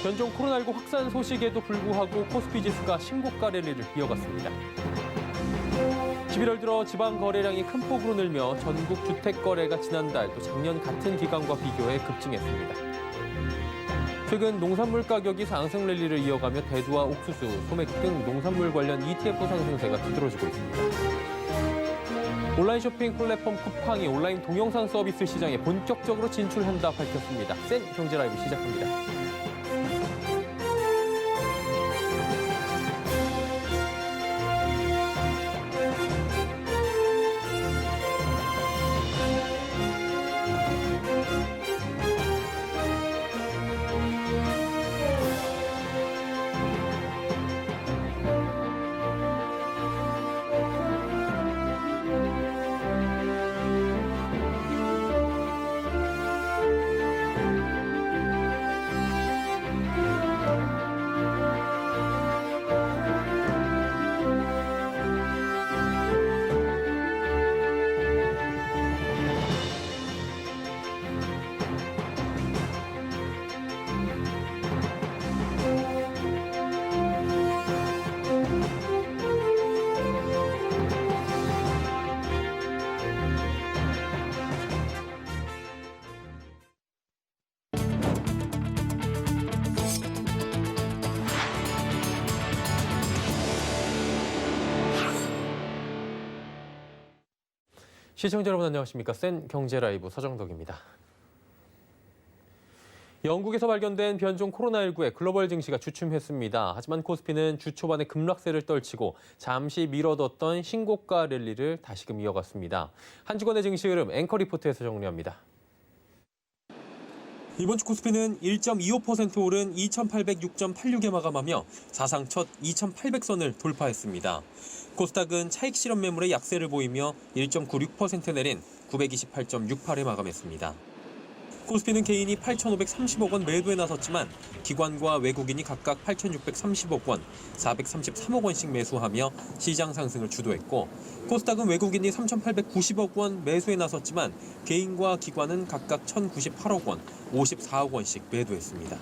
변종 코로나19 확산 소식에도 불구하고 코스피 지수가 신고가 랠리를 이어갔습니다. 11월 들어 지방 거래량이 큰 폭으로 늘며 전국 주택 거래가 지난달 또 작년 같은 기간과 비교해 급증했습니다. 최근 농산물 가격이 상승 랠리를 이어가며 대두와 옥수수, 소맥 등 농산물 관련 ETF 상승세가 두드러지고 있습니다. 온라인 쇼핑 플랫폼 쿠팡이 온라인 동영상 서비스 시장에 본격적으로 진출한다 밝혔습니다. 센 경제 라이브 시작합니다. 시청자 여러분 안녕하십니까? 센 경제 라이브 서정덕입니다. 영국에서 발견된 변종 코로나19에 글로벌 증시가 주춤했습니다. 하지만 코스피는 주 초반에 급락세를 떨치고 잠시 미뤄뒀던 신고가 랠리를 다시금 이어갔습니다. 한 주간의 증시 흐름 앵커 리포트에서 정리합니다. 이번 주 코스피는 1.25% 오른 2,806.86에 마감하며 사상 첫 2,800선을 돌파했습니다. 코스닥은 차익 실현 매물의 약세를 보이며 1.96% 내린 928.68에 마감했습니다. 코스피는 개인이 8,530억 원 매도에 나섰지만 기관과 외국인이 각각 8,630억 원, 433억 원씩 매수하며 시장 상승을 주도했고 코스닥은 외국인이 3,890억 원 매수에 나섰지만 개인과 기관은 각각 1,098억 원, 54억 원씩 매도했습니다.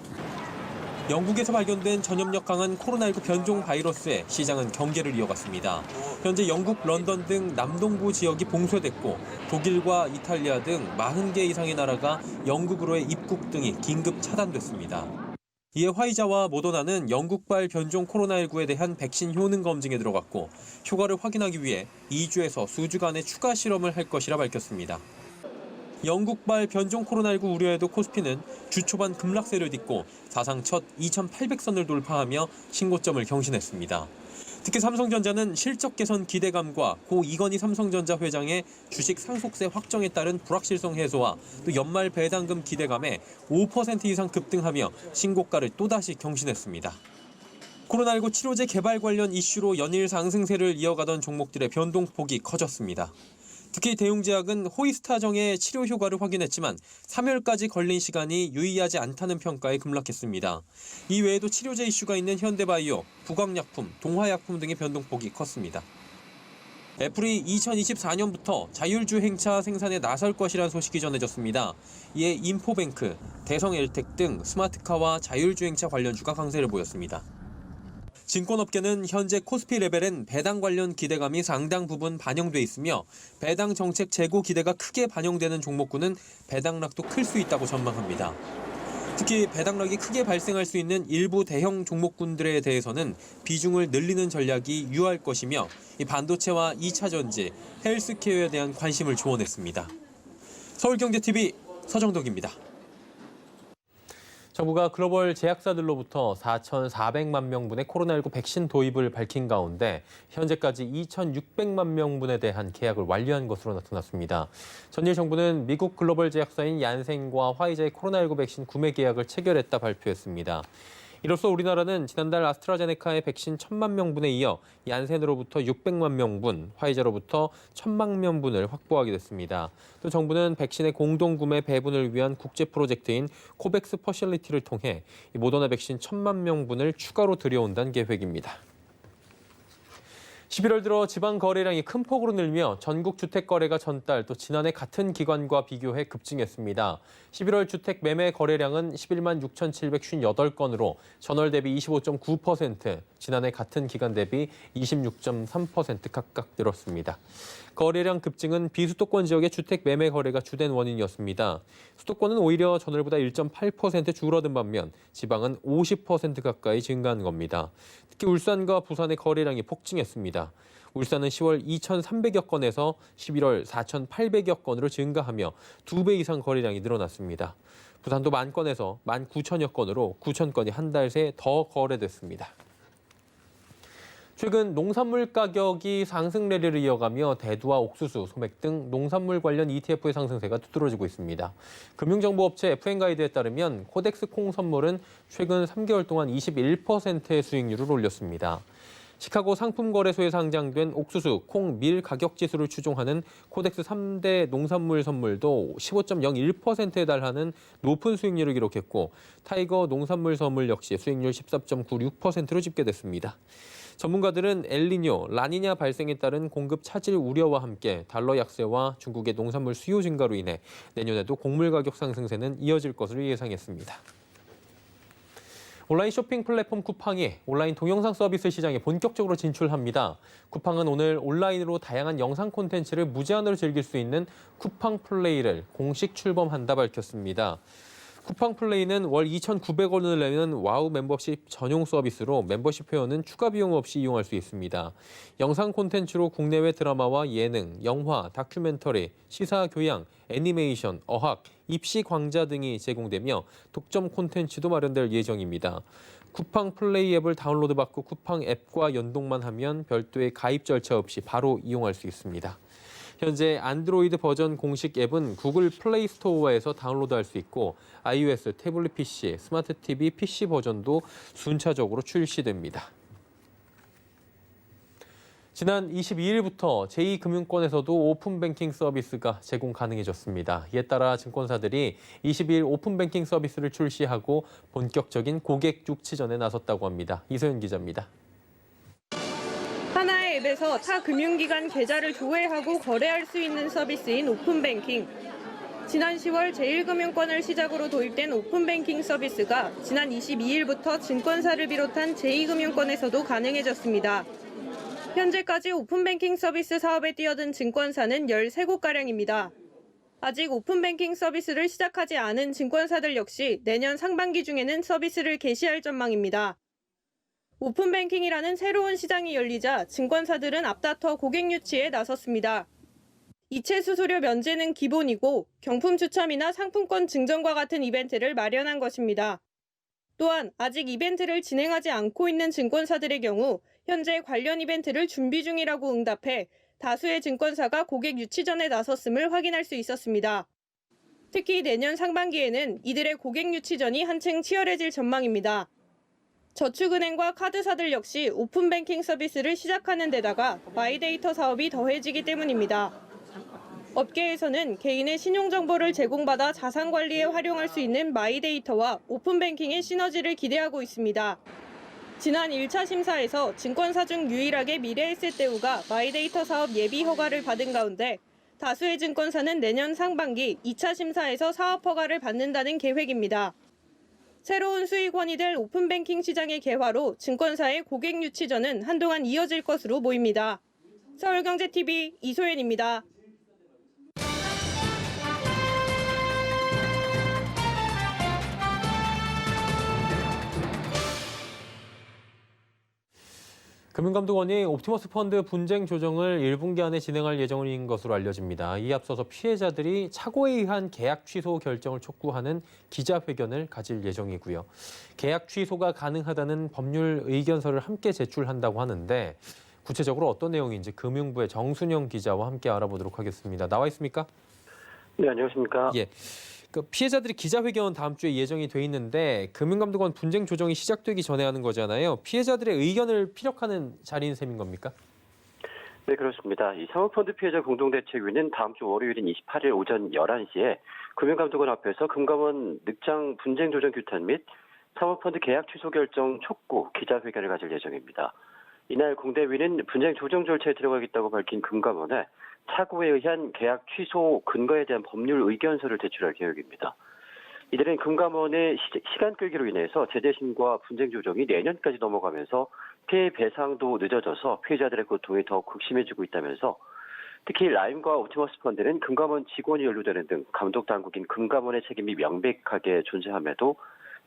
영국에서 발견된 전염력 강한 코로나19 변종 바이러스에 시장은 경계를 이어갔습니다. 현재 영국, 런던 등 남동부 지역이 봉쇄됐고 독일과 이탈리아 등 40개 이상의 나라가 영국으로의 입국 등이 긴급 차단됐습니다. 이에 화이자와 모더나는 영국발 변종 코로나19에 대한 백신 효능 검증에 들어갔고 효과를 확인하기 위해 2주에서 수주간의 추가 실험을 할 것이라 밝혔습니다. 영국발 변종 코로나19 우려에도 코스피는 주 초반 급락세를 딛고 사상 첫 2,800선을 돌파하며 신고점을 경신했습니다. 특히 삼성전자는 실적 개선 기대감과 고 이건희 삼성전자 회장의 주식 상속세 확정에 따른 불확실성 해소와 또 연말 배당금 기대감에 5% 이상 급등하며 신고가를 또다시 경신했습니다. 코로나19 치료제 개발 관련 이슈로 연일 상승세를 이어가던 종목들의 변동폭이 커졌습니다. 특히 대웅제약은 호이스타정의 치료 효과를 확인했지만 3월까지 걸린 시간이 유의하지 않다는 평가에 급락했습니다. 이 외에도 치료제 이슈가 있는 현대바이오, 부광약품, 동화약품 등의 변동폭이 컸습니다. 애플이 2024년부터 자율주행차 생산에 나설 것이라는 소식이 전해졌습니다. 이에 인포뱅크, 대성엘텍 등 스마트카와 자율주행차 관련주가 강세를 보였습니다. 증권업계는 현재 코스피 레벨엔 배당 관련 기대감이 상당 부분 반영돼 있으며 배당 정책 재고 기대가 크게 반영되는 종목군은 배당락도 클 수 있다고 전망합니다. 특히 배당락이 크게 발생할 수 있는 일부 대형 종목군들에 대해서는 비중을 늘리는 전략이 유효할 것이며 이 반도체와 2차 전지, 헬스케어에 대한 관심을 조언했습니다. 서울경제TV 서정덕입니다. 정부가 글로벌 제약사들로부터 4,400만 명분의 코로나19 백신 도입을 밝힌 가운데 현재까지 2,600만 명분에 대한 계약을 완료한 것으로 나타났습니다. 전일 정부는 미국 글로벌 제약사인 얀센과 화이자의 코로나19 백신 구매 계약을 체결했다 발표했습니다. 이로써 우리나라는 지난달 아스트라제네카의 백신 1,000만 명분에 이어 얀센으로부터 600만 명분, 화이자로부터 1,000만 명분을 확보하게 됐습니다. 또 정부는 백신의 공동구매 배분을 위한 국제 프로젝트인 코백스 퍼실리티를 통해 모더나 백신 1,000만 명분을 추가로 들여온다는 계획입니다. 11월 들어 지방 거래량이 큰 폭으로 늘며 전국 주택 거래가 전달 또 지난해 같은 기간과 비교해 급증했습니다. 11월 주택 매매 거래량은 11만 6,758건으로 전월 대비 25.9%, 지난해 같은 기간 대비 26.3% 각각 늘었습니다. 거래량 급증은 비수도권 지역의 주택 매매 거래가 주된 원인이었습니다. 수도권은 오히려 전월보다 1.8% 줄어든 반면 지방은 50% 가까이 증가한 겁니다. 특히 울산과 부산의 거래량이 폭증했습니다. 울산은 10월 2,300여 건에서 11월 4,800여 건으로 증가하며 2배 이상 거래량이 늘어났습니다. 부산도 10,000건에서 19,000여 건으로 9,000건이 한 달 새 더 거래됐습니다. 최근 농산물 가격이 상승 랠리를 이어가며 대두와 옥수수, 소맥 등 농산물 관련 ETF의 상승세가 두드러지고 있습니다. 금융정보업체 FN가이드에 따르면 코덱스 콩 선물은 최근 3개월 동안 21%의 수익률을 올렸습니다. 시카고 상품거래소에 상장된 옥수수, 콩, 밀 가격 지수를 추종하는 코덱스 3대 농산물 선물도 15.01%에 달하는 높은 수익률을 기록했고 타이거 농산물 선물 역시 수익률 14.96%로 집계됐습니다. 전문가들은 엘니뇨, 라니냐 발생에 따른 공급 차질 우려와 함께 달러 약세와 중국의 농산물 수요 증가로 인해 내년에도 곡물 가격 상승세는 이어질 것으로 예상했습니다. 온라인 쇼핑 플랫폼 쿠팡이 온라인 동영상 서비스 시장에 본격적으로 진출합니다. 쿠팡은 오늘 온라인으로 다양한 영상 콘텐츠를 무제한으로 즐길 수 있는 쿠팡 플레이를 공식 출범한다 밝혔습니다. 쿠팡 플레이는 월 2,900원을 내는 와우 멤버십 전용 서비스로 멤버십 회원은 추가 비용 없이 이용할 수 있습니다. 영상 콘텐츠로 국내외 드라마와 예능, 영화, 다큐멘터리, 시사 교양, 애니메이션, 어학, 입시 강좌 등이 제공되며 독점 콘텐츠도 마련될 예정입니다. 쿠팡 플레이 앱을 다운로드 받고 쿠팡 앱과 연동만 하면 별도의 가입 절차 없이 바로 이용할 수 있습니다. 현재 안드로이드 버전 공식 앱은 구글 플레이 스토어에서 다운로드할 수 있고 iOS, 태블릿 PC, 스마트 TV, PC 버전도 순차적으로 출시됩니다. 지난 22일부터 제2금융권에서도 오픈뱅킹 서비스가 제공 가능해졌습니다. 이에 따라 증권사들이 22일 오픈뱅킹 서비스를 출시하고 본격적인 고객 유치전에 나섰다고 합니다. 이소연 기자입니다. 하나의 앱에서 타 금융기관 계좌를 조회하고 거래할 수 있는 서비스인 오픈뱅킹. 지난 10월 제1금융권을 시작으로 도입된 오픈뱅킹 서비스가 지난 22일부터 증권사를 비롯한 제2금융권에서도 가능해졌습니다. 현재까지 오픈뱅킹 서비스 사업에 뛰어든 증권사는 13곳가량입니다. 아직 오픈뱅킹 서비스를 시작하지 않은 증권사들 역시 내년 상반기 중에는 서비스를 개시할 전망입니다. 오픈뱅킹이라는 새로운 시장이 열리자 증권사들은 앞다퉈 고객 유치에 나섰습니다. 이체 수수료 면제는 기본이고 경품 추첨이나 상품권 증정과 같은 이벤트를 마련한 것입니다. 또한 아직 이벤트를 진행하지 않고 있는 증권사들의 경우 현재 관련 이벤트를 준비 중이라고 응답해 다수의 증권사가 고객 유치전에 나섰음을 확인할 수 있었습니다. 특히 내년 상반기에는 이들의 고객 유치전이 한층 치열해질 전망입니다. 저축은행과 카드사들 역시 오픈뱅킹 서비스를 시작하는 데다가 마이데이터 사업이 더해지기 때문입니다. 업계에서는 개인의 신용정보를 제공받아 자산관리에 활용할 수 있는 마이데이터와 오픈뱅킹의 시너지를 기대하고 있습니다. 지난 1차 심사에서 증권사 중 유일하게 미래에셋대우가 마이데이터 사업 예비 허가를 받은 가운데 다수의 증권사는 내년 상반기 2차 심사에서 사업 허가를 받는다는 계획입니다. 새로운 수익원이 될 오픈뱅킹 시장의 개화로 증권사의 고객 유치전은 한동안 이어질 것으로 보입니다. 서울경제TV 이소연입니다. 금융감독원이 옵티머스 펀드 분쟁 조정을 1분기 안에 진행할 예정인 것으로 알려집니다. 이에 앞서서 피해자들이 착오에 의한 계약 취소 결정을 촉구하는 기자회견을 가질 예정이고요. 계약 취소가 가능하다는 법률 의견서를 함께 제출한다고 하는데 구체적으로 어떤 내용인지 금융부의 정순영 기자와 함께 알아보도록 하겠습니다. 나와 있습니까? 네, 안녕하십니까? 예. 그 피해자들이 기자회견 다음 주에 예정이 돼 있는데 금융감독원 분쟁 조정이 시작되기 전에 하는 거잖아요. 피해자들의 의견을 피력하는 자리인 셈인 겁니까? 네, 그렇습니다. 이 사모펀드 피해자 공동대책위는 다음 주 월요일인 28일 오전 11시에 금융감독원 앞에서 금감원 늑장 분쟁 조정 규탄 및 사모펀드 계약 취소 결정 촉구 기자회견을 가질 예정입니다. 이날 공대위는 분쟁 조정 절차에 들어가겠다고 밝힌 금감원에 차고에 의한 계약 취소 근거에 대한 법률 의견서를 제출할 계획입니다. 이들은 금감원의 시간 끌기로 인해서 재재심과 분쟁 조정이 내년까지 넘어가면서 피해 배상도 늦어져서 피해자들의 고통이 더 극심해지고 있다면서 특히 라임과 옵티머스 펀드는 금감원 직원이 연루되는 등 감독 당국인 금감원의 책임이 명백하게 존재함에도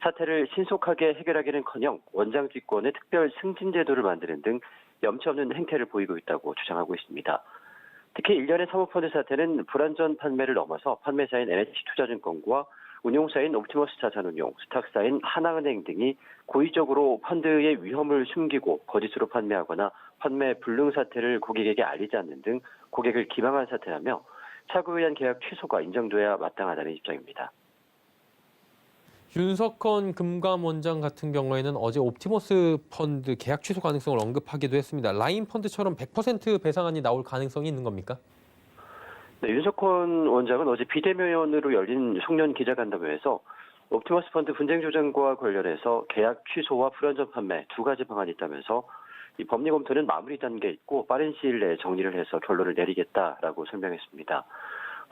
사태를 신속하게 해결하기는커녕 원장 직권의 특별 승진 제도를 만드는 등 염치 없는 행태를 보이고 있다고 주장하고 있습니다. 특히 일련의 사모펀드 사태는 불안전 판매를 넘어서 판매사인 NH투자증권과 운용사인 옵티머스 자산운용, 스탁사인 하나은행 등이 고의적으로 펀드의 위험을 숨기고 거짓으로 판매하거나 판매 불능 사태를 고객에게 알리지 않는 등 고객을 기망한 사태라며 차고에 의한 계약 취소가 인정돼야 마땅하다는 입장입니다. 윤석헌 금감원장 같은 경우에는 어제 옵티머스 펀드 계약 취소 가능성을 언급하기도 했습니다. 라임 펀드처럼 100% 배상안이 나올 가능성이 있는 겁니까? 네, 윤석헌 원장은 어제 비대면으로 열린 송년 기자간담회에서 옵티머스 펀드 분쟁 조정과 관련해서 계약 취소와 불안전 판매 두 가지 방안이 있다면서 이 법리 검토는 마무리 단계에 있고 빠른 시일 내에 정리를 해서 결론을 내리겠다라고 설명했습니다.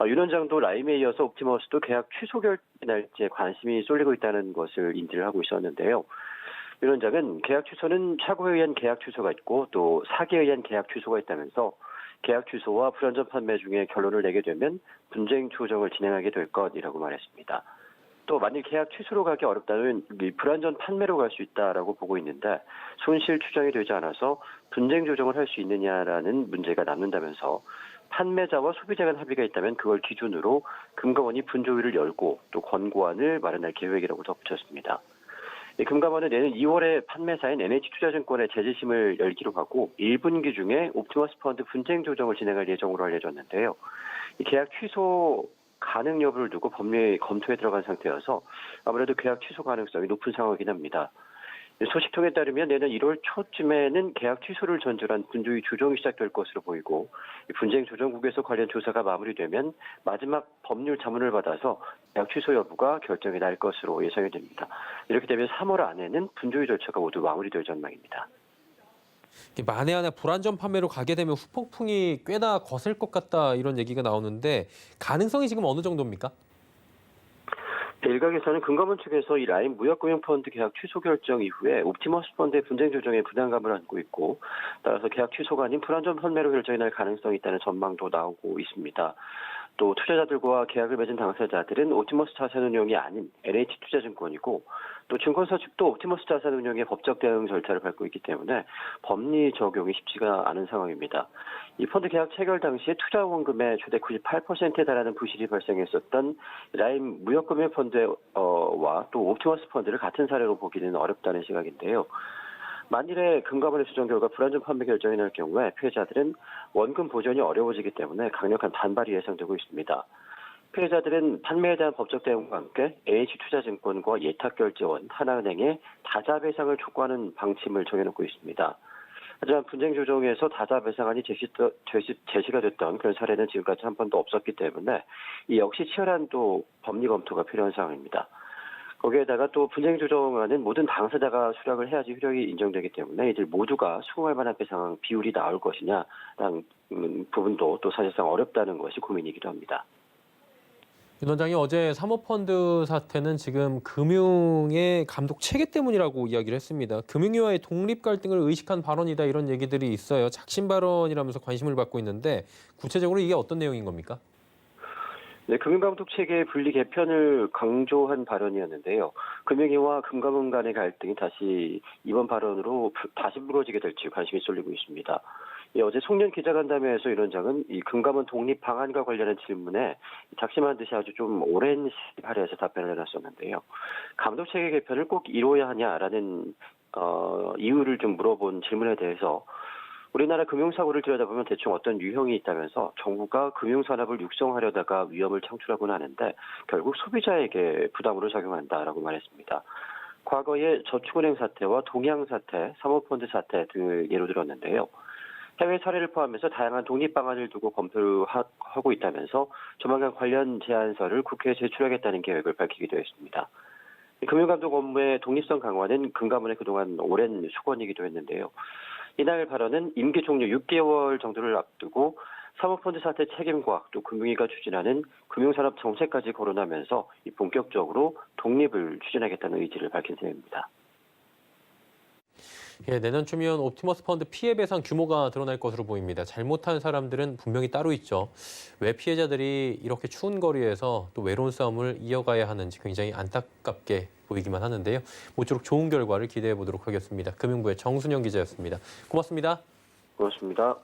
윤 원장도 라임에 이어서 옵티머스도 계약 취소 결정의 날짜에 관심이 쏠리고 있다는 것을 인지를 하고 있었는데요. 윤 원장은 계약 취소는 착오에 의한 계약 취소가 있고 또 사기에 의한 계약 취소가 있다면서 계약 취소와 불안전 판매 중에 결론을 내게 되면 분쟁 조정을 진행하게 될 것이라고 말했습니다. 또 만일 계약 취소로 가기 어렵다면 불안전 판매로 갈 수 있다라고 보고 있는데 손실 추정이 되지 않아서 분쟁 조정을 할 수 있느냐라는 문제가 남는다면서 판매자와 소비자 간 합의가 있다면 그걸 기준으로 금감원이 분조위를 열고 또 권고안을 마련할 계획이라고 덧붙였습니다. 금감원은 내년 2월에 판매사인 NH투자증권의 재재심을 열기로 하고 1분기 중에 옵티머스 펀드 분쟁 조정을 진행할 예정으로 알려졌는데요. 이 계약 취소 가능 여부를 두고 법리 검토에 들어간 상태여서 아무래도 계약 취소 가능성이 높은 상황이긴 합니다. 소식통에 따르면 내년 1월 초쯤에는 계약 취소를 전제로 한 분조위 조정이 시작될 것으로 보이고 분쟁 조정국에서 관련 조사가 마무리되면 마지막 법률 자문을 받아서 계약 취소 여부가 결정이 날 것으로 예상이 됩니다. 이렇게 되면 3월 안에는 분조위 절차가 모두 마무리될 전망입니다. 만에 하나 불안전 판매로 가게 되면 후폭풍이 꽤나 거셀 것 같다 이런 얘기가 나오는데 가능성이 지금 어느 정도입니까? 일각에서는 금감원 측에서 이 라임 무역금융펀드 계약 취소 결정 이후에 옵티머스 펀드의 분쟁 조정에 부담감을 안고 있고 따라서 계약 취소가 아닌 불안전 판매로 결정이 날 가능성이 있다는 전망도 나오고 있습니다. 또 투자자들과 계약을 맺은 당사자들은 옵티머스 자산운용이 아닌 NH투자증권이고 또 증권사 측도 옵티머스 자산운용의 법적 대응 절차를 밟고 있기 때문에 법리 적용이 쉽지가 않은 상황입니다. 이 펀드 계약 체결 당시에 투자 원금의 최대 98%에 달하는 부실이 발생했었던 라임 무역금융펀드와 또 옵티머스 펀드를 같은 사례로 보기는 어렵다는 시각인데요. 만일에 금감원의 수정 결과 불안전 판매 결정이 날 경우에 피해자들은 원금 보전이 어려워지기 때문에 강력한 반발이 예상되고 있습니다. 피해자들은 판매에 대한 법적 대응과 함께 NH투자증권과 예탁결제원, 하나은행에 다자배상을 촉구하는 방침을 정해놓고 있습니다. 하지만 분쟁 조정에서 다자배상안이 제시가 됐던 그런 사례는 지금까지 한 번도 없었기 때문에 이 역시 치열한 또 법리 검토가 필요한 상황입니다. 거기에다가 또 분쟁 조정안은 모든 당사자가 수락을 해야지 효력이 인정되기 때문에 이들 모두가 수긍할 만한 배상 비율이 나올 것이냐라는 부분도 또 사실상 어렵다는 것이 고민이기도 합니다. 윤 원장이 어제 사모펀드 사태는 지금 금융의 감독 체계 때문이라고 이야기를 했습니다. 금융위와의 독립 갈등을 의식한 발언이다 이런 얘기들이 있어요. 작심 발언이라면서 관심을 받고 있는데 구체적으로 이게 어떤 내용인 겁니까? 네, 금융감독 체계의 분리 개편을 강조한 발언이었는데요. 금융위와 금감원 간의 갈등이 다시 이번 발언으로 다시 불거지게 될지 관심이 쏠리고 있습니다. 어제 송년 기자간담회에서 윤 원장은 이 금감원 독립 방안과 관련한 질문에 작심한 듯이 아주 좀 오랜 시간 할애해서 답변을 해놨었는데요. 감독 체계 개편을 꼭 이뤄야 하냐라는 이유를 좀 물어본 질문에 대해서 우리나라 금융사고를 들여다보면 대충 어떤 유형이 있다면서 정부가 금융산업을 육성하려다가 위험을 창출하곤 하는데 결국 소비자에게 부담으로 작용한다라고 말했습니다. 과거에 저축은행 사태와 동양 사태, 사모펀드 사태 등을 예로 들었는데요. 해외 사례를 포함해서 다양한 독립 방안을 두고 검토를 하고 있다면서 조만간 관련 제안서를 국회에 제출하겠다는 계획을 밝히기도 했습니다. 금융감독 업무의 독립성 강화는 금감원의 그동안 오랜 수건이기도 했는데요. 이날 발언은 임기 종료 6개월 정도를 앞두고 사모펀드 사태 책임과 또 금융위가 추진하는 금융산업 정책까지 거론하면서 본격적으로 독립을 추진하겠다는 의지를 밝힌 셈입니다. 예, 내년 초면 옵티머스 펀드 피해 배상 규모가 드러날 것으로 보입니다. 잘못한 사람들은 분명히 따로 있죠. 왜 피해자들이 이렇게 추운 거리에서 또 외로운 싸움을 이어가야 하는지 굉장히 안타깝게 보이기만 하는데요. 모쪼록 좋은 결과를 기대해 보도록 하겠습니다. 금융부의 정순영 기자였습니다. 고맙습니다. 고맙습니다.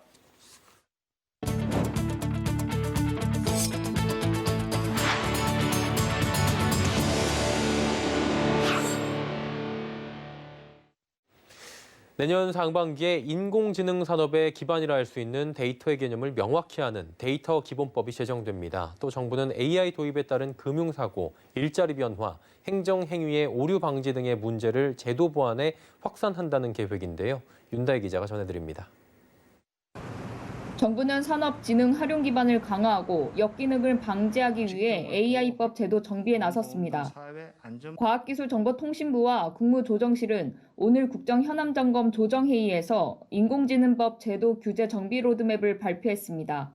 내년 상반기에 인공지능 산업의 기반이라 할 수 있는 데이터의 개념을 명확히 하는 데이터 기본법이 제정됩니다. 또 정부는 AI 도입에 따른 금융사고, 일자리 변화, 행정행위의 오류 방지 등의 문제를 제도 보완에 확산한다는 계획인데요. 윤다혜 기자가 전해드립니다. 정부는 산업진흥 활용 기반을 강화하고 역기능을 방지하기 위해 AI법 제도 정비에 나섰습니다. 과학기술정보통신부와 국무조정실은 오늘 국정현안점검 조정회의에서 인공지능법 제도 규제 정비 로드맵을 발표했습니다.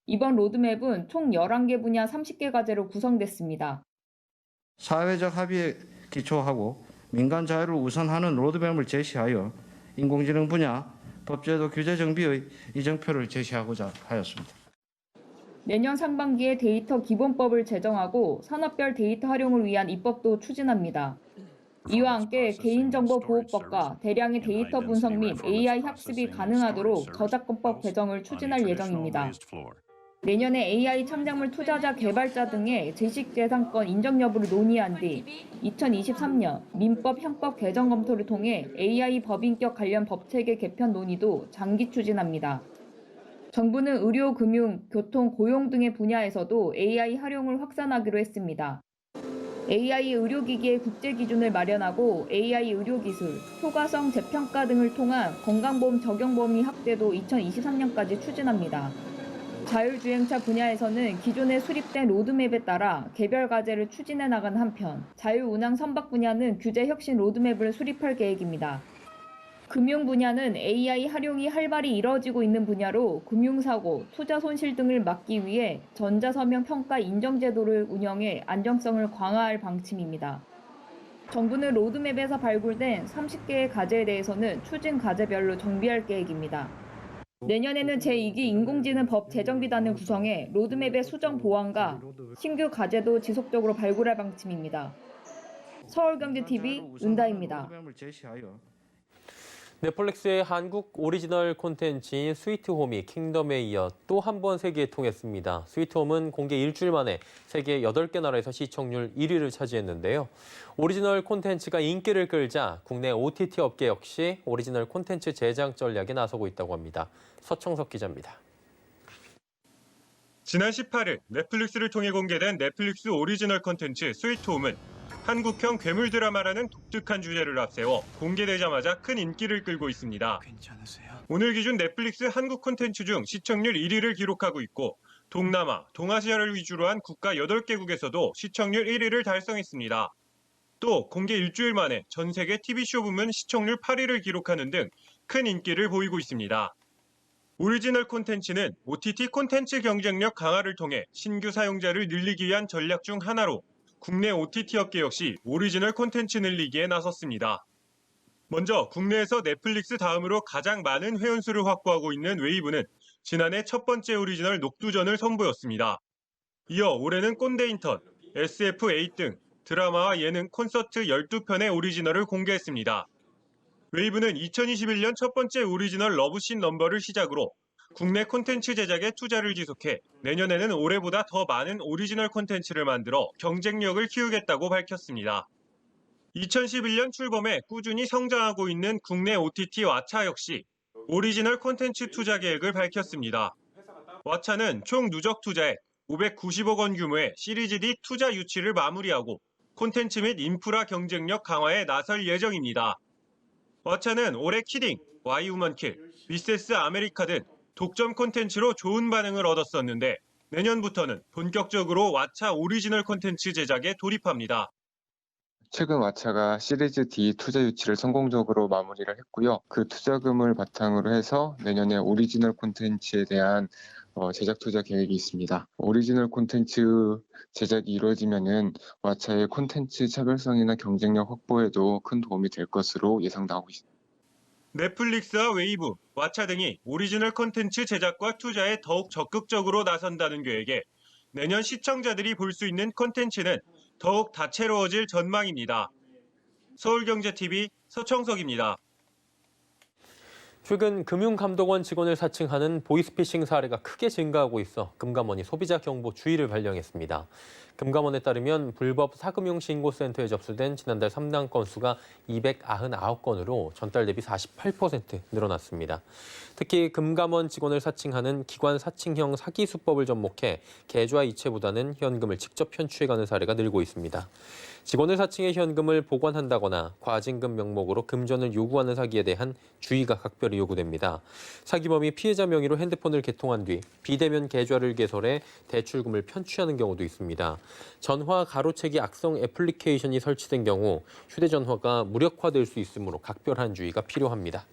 이번 로드맵은 총 11개 분야 30개 과제로 구성됐습니다. 사회적 합의에 기초하고 민간 자유를 우선하는 로드맵을 제시하여 인공지능 분야 법제도 규제 정비의 이정표를 제시하고자 하였습니다. 내년 상반기에 데이터 기본법을 제정하고 산업별 데이터 활용을 위한 입법도 추진합니다. 이와 함께 개인정보보호법과 대량의 데이터 분석 및 AI 학습이 가능하도록 저작권법 개정을 추진할 예정입니다. 내년에 AI 창작물 투자자 개발자 등의 지식재산권 인정 여부를 논의한 뒤 2023년 민법 형법 개정 검토를 통해 AI 법인격 관련 법체계 개편 논의도 장기 추진합니다. 정부는 의료, 금융, 교통, 고용 등의 분야에서도 AI 활용을 확산하기로 했습니다. AI 의료기기의 국제 기준을 마련하고 AI 의료기술, 효과성 재평가 등을 통한 건강보험 적용 범위 확대도 2023년까지 추진합니다. 자율주행차 분야에서는 기존에 수립된 로드맵에 따라 개별 과제를 추진해 나간 한편 자율운항 선박 분야는 규제 혁신 로드맵을 수립할 계획입니다. 금융 분야는 AI 활용이 활발히 이뤄지고 있는 분야로 금융사고, 투자 손실 등을 막기 위해 전자서명 평가 인정 제도를 운영해 안정성을 강화할 방침입니다. 정부는 로드맵에서 발굴된 30개의 과제에 대해서는 추진 과제별로 정비할 계획입니다. 내년에는 제2기 인공지능 법 제정비단을 구성해 로드맵의 수정 보완과 신규 과제도 지속적으로 발굴할 방침입니다. 서울경제TV 은다입니다. 넷플릭스의 한국 오리지널 콘텐츠인 스위트홈이 킹덤에 이어 또 한 번 세계에 통했습니다. 스위트홈은 공개 일주일 만에 세계 8개 나라에서 시청률 1위를 차지했는데요. 오리지널 콘텐츠가 인기를 끌자 국내 OTT 업계 역시 오리지널 콘텐츠 제작 전략에 나서고 있다고 합니다. 서청석 기자입니다. 지난 18일 넷플릭스를 통해 공개된 넷플릭스 오리지널 콘텐츠 스위트홈은 한국형 괴물 드라마라는 독특한 주제를 앞세워 공개되자마자 큰 인기를 끌고 있습니다. 오늘 기준 넷플릭스 한국 콘텐츠 중 시청률 1위를 기록하고 있고 동남아, 동아시아를 위주로 한 국가 8개국에서도 시청률 1위를 달성했습니다. 또 공개 일주일 만에 전 세계 TV쇼 부문 시청률 8위를 기록하는 등 큰 인기를 보이고 있습니다. 오리지널 콘텐츠는 OTT 콘텐츠 경쟁력 강화를 통해 신규 사용자를 늘리기 위한 전략 중 하나로 국내 OTT 업계 역시 오리지널 콘텐츠 늘리기에 나섰습니다. 먼저 국내에서 넷플릭스 다음으로 가장 많은 회원수를 확보하고 있는 웨이브는 지난해 첫 번째 오리지널 녹두전을 선보였습니다. 이어 올해는 꼰대 인턴, SF8 등 드라마와 예능, 콘서트 12편의 오리지널을 공개했습니다. 웨이브는 2021년 첫 번째 오리지널 러브씬 넘버를 시작으로 국내 콘텐츠 제작에 투자를 지속해 내년에는 올해보다 더 많은 오리지널 콘텐츠를 만들어 경쟁력을 키우겠다고 밝혔습니다. 2011년 출범해 꾸준히 성장하고 있는 국내 OTT 왓챠 역시 오리지널 콘텐츠 투자 계획을 밝혔습니다. 왓챠는 총 누적 투자액 590억 원 규모의 시리즈 D 투자 유치를 마무리하고 콘텐츠 및 인프라 경쟁력 강화에 나설 예정입니다. 왓챠는 올해 키딩, 와이 우먼 킬, 미세스 아메리카 등 독점 콘텐츠로 좋은 반응을 얻었었는데 내년부터는 본격적으로 왓챠 오리지널 콘텐츠 제작에 돌입합니다. 최근 왓챠가 시리즈 D 투자 유치를 성공적으로 마무리를 했고요. 그 투자금을 바탕으로 해서 내년에 오리지널 콘텐츠에 대한 제작 투자 계획이 있습니다. 오리지널 콘텐츠 제작이 이루어지면은 왓챠의 콘텐츠 차별성이나 경쟁력 확보에도 큰 도움이 될 것으로 예상나오고 있습니다. 넷플릭스와 웨이브, 왓챠 등이 오리지널 콘텐츠 제작과 투자에 더욱 적극적으로 나선다는 계획에 내년 시청자들이 볼 수 있는 콘텐츠는 더욱 다채로워질 전망입니다. 서울경제TV 서청석입니다. 최근 금융감독원 직원을 사칭하는 보이스피싱 사례가 크게 증가하고 있어 금감원이 소비자 경보 주의를 발령했습니다. 금감원에 따르면 불법 사금융 신고센터에 접수된 지난달 3당 건수가 299건으로 전달 대비 48% 늘어났습니다. 특히 금감원 직원을 사칭하는 기관 사칭형 사기 수법을 접목해 계좌 이체보다는 현금을 직접 편취해가는 사례가 늘고 있습니다. 직원을 사칭해 현금을 보관한다거나 과징금 명목으로 금전을 요구하는 사기에 대한 주의가 각별히 요구됩니다. 사기범이 피해자 명의로 핸드폰을 개통한 뒤 비대면 계좌를 개설해 대출금을 편취하는 경우도 있습니다. 전화 가로채기 악성 애플리케이션이 설치된 경우 휴대전화가 무력화될 수 있으므로 각별한 주의가 필요합니다.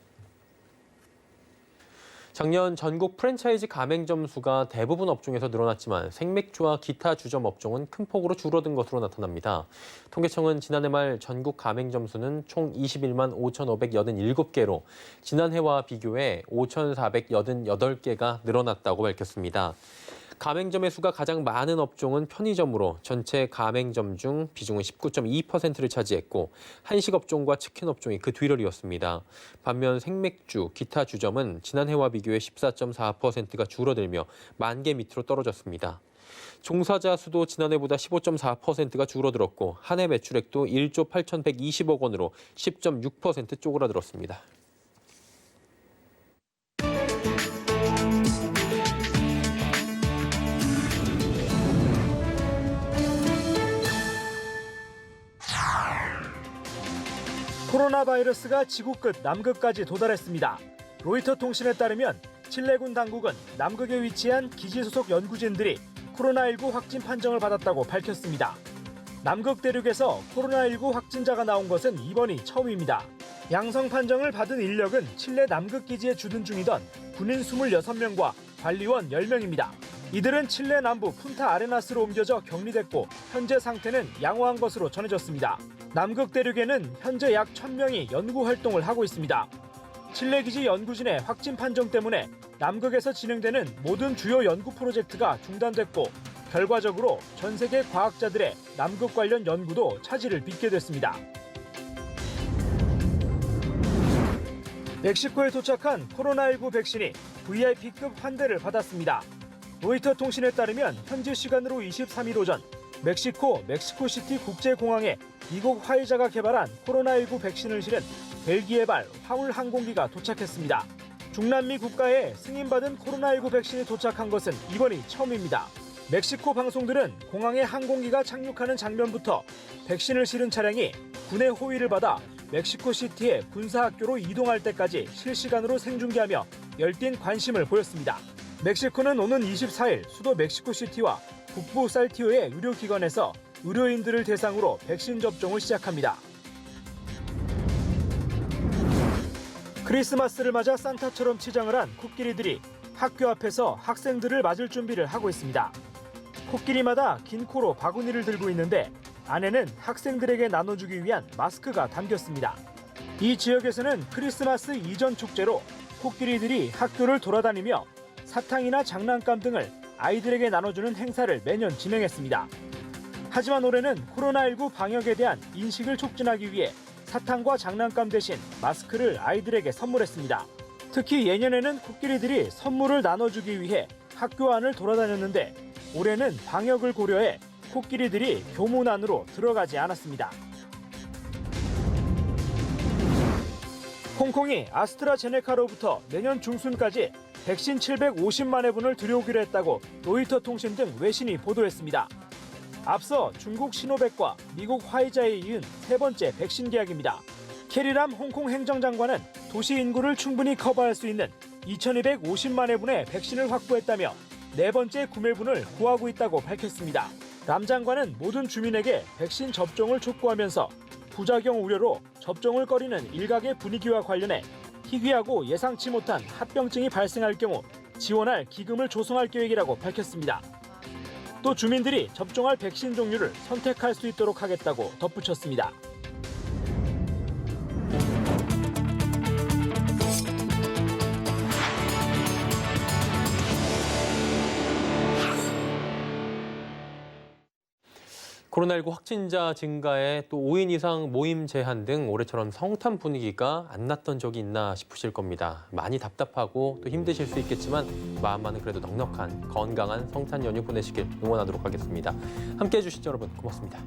작년 전국 프랜차이즈 가맹점 수가 대부분 업종에서 늘어났지만 생맥주와 기타 주점 업종은 큰 폭으로 줄어든 것으로 나타납니다. 통계청은 지난해 말 전국 가맹점 수는 총 21만 5,587개로 지난해와 비교해 5,488개가 늘어났다고 밝혔습니다. 가맹점의 수가 가장 많은 업종은 편의점으로 전체 가맹점 중 비중은 19.2%를 차지했고 한식 업종과 치킨 업종이 그 뒤를 이었습니다. 반면 생맥주, 기타 주점은 지난해와 비교해 14.4%가 줄어들며 10,000개 밑으로 떨어졌습니다. 종사자 수도 지난해보다 15.4%가 줄어들었고 한 해 매출액도 1조 8,120억 원으로 10.6% 쪼그라들었습니다. 코로나 바이러스가 지구 끝 남극까지 도달했습니다. 로이터 통신에 따르면 칠레군 당국은 남극에 위치한 기지 소속 연구진들이 코로나19 확진 판정을 받았다고 밝혔습니다. 남극 대륙에서 코로나19 확진자가 나온 것은 이번이 처음입니다. 양성 판정을 받은 인력은 칠레 남극 기지에 주둔 중이던 군인 26명과 관리원 10명입니다. 이들은 칠레 남부 푼타 아레나스로 옮겨져 격리됐고 현재 상태는 양호한 것으로 전해졌습니다. 남극 대륙에는 현재 약 1,000명이 연구 활동을 하고 있습니다. 칠레 기지 연구진의 확진 판정 때문에 남극에서 진행되는 모든 주요 연구 프로젝트가 중단됐고 결과적으로 전 세계 과학자들의 남극 관련 연구도 차질을 빚게 됐습니다. 멕시코에 도착한 코로나19 백신이 VIP급 환대를 받았습니다. 로이터 통신에 따르면 현지 시간으로 23일 오전 멕시코시티 국제공항에 미국 화이자가 개발한 코로나19 백신을 실은 벨기에발 화물 항공기가 도착했습니다. 중남미 국가에 승인받은 코로나19 백신이 도착한 것은 이번이 처음입니다. 멕시코 방송들은 공항에 항공기가 착륙하는 장면부터 백신을 실은 차량이 군의 호위를 받아 멕시코시티의 군사학교로 이동할 때까지 실시간으로 생중계하며 열띤 관심을 보였습니다. 멕시코는 오는 24일 수도 멕시코시티와 북부 살티오의 의료기관에서 의료인들을 대상으로 백신 접종을 시작합니다. 크리스마스를 맞아 산타처럼 치장을 한 코끼리들이 학교 앞에서 학생들을 맞을 준비를 하고 있습니다. 코끼리마다 긴 코로 바구니를 들고 있는데 안에는 학생들에게 나눠주기 위한 마스크가 담겼습니다. 이 지역에서는 크리스마스 이전 축제로 코끼리들이 학교를 돌아다니며 사탕이나 장난감 등을 아이들에게 나눠주는 행사를 매년 진행했습니다. 하지만 올해는 코로나19 방역에 대한 인식을 촉진하기 위해 사탕과 장난감 대신 마스크를 아이들에게 선물했습니다. 특히 예년에는 코끼리들이 선물을 나눠주기 위해 학교 안을 돌아다녔는데 올해는 방역을 고려해 코끼리들이 교문 안으로 들어가지 않았습니다. 홍콩이 아스트라제네카로부터 내년 중순까지 백신 750만 회분을 들여오기로 했다고 로이터 통신 등 외신이 보도했습니다. 앞서 중국 시노백과 미국 화이자에 이은 세 번째 백신 계약입니다. 캐리람 홍콩 행정장관은 도시 인구를 충분히 커버할 수 있는 2,250만 회분의 백신을 확보했다며 네 번째 구매분을 구하고 있다고 밝혔습니다. 남 장관은 모든 주민에게 백신 접종을 촉구하면서 부작용 우려로 접종을 꺼리는 일각의 분위기와 관련해 희귀하고 예상치 못한 합병증이 발생할 경우 지원할 기금을 조성할 계획이라고 밝혔습니다. 또 주민들이 접종할 백신 종류를 선택할 수 있도록 하겠다고 덧붙였습니다. 코로나19 확진자 증가에 또 5인 이상 모임 제한 등 올해처럼 성탄 분위기가 안 났던 적이 있나 싶으실 겁니다. 많이 답답하고 또 힘드실 수 있겠지만 마음만은 그래도 넉넉한 건강한 성탄 연휴 보내시길 응원하도록 하겠습니다. 함께해 주신 여러분 고맙습니다.